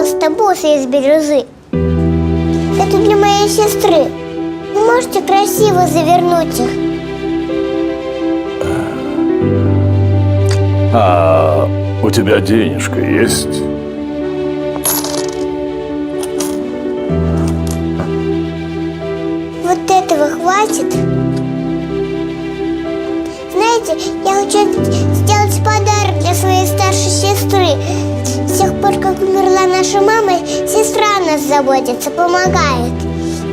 пожалуйста, бусы из бирюзы. Это для моей сестры. Вы можете красиво завернуть их? А у тебя денежка есть? Вот этого хватит? Знаете, я хочу сделать подарок для своей старшей сестры. С тех пор, как умерла наша мама, сестра о нас заботится, помогает.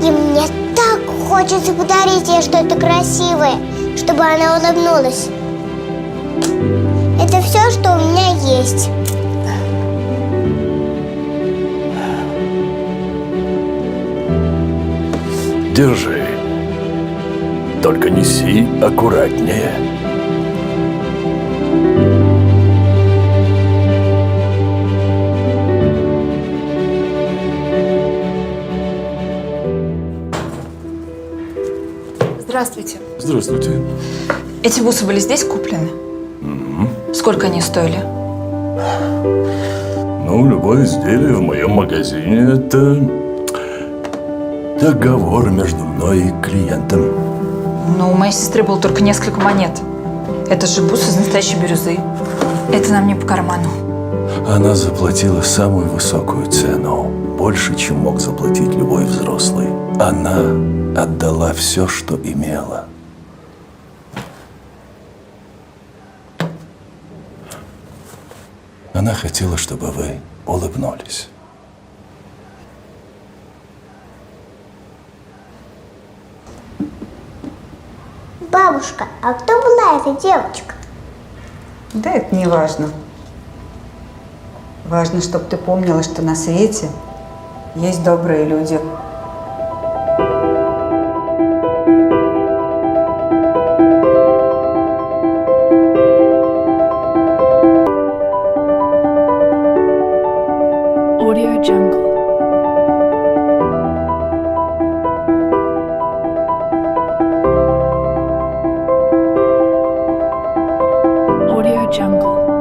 И мне так хочется подарить ей что-то красивое, чтобы она улыбнулась. Это все, что у меня есть. Держи. Только неси аккуратнее. Здравствуйте. Здравствуйте. Эти бусы были здесь куплены? Сколько они стоили? Ну, любое изделие в моем магазине – это договор между мной и клиентом. Но у моей сестры было только несколько монет. Это же бусы из настоящей бирюзы. Это нам не по карману. Она заплатила самую высокую цену, больше, чем мог заплатить любой взрослый. Она отдала все, что имела. Она хотела, чтобы вы улыбнулись. Бабушка, а кто была эта девочка? Да это не важно. Важно, чтобы ты помнила, что на свете есть добрые люди. Audio Jungle. Audio Jungle.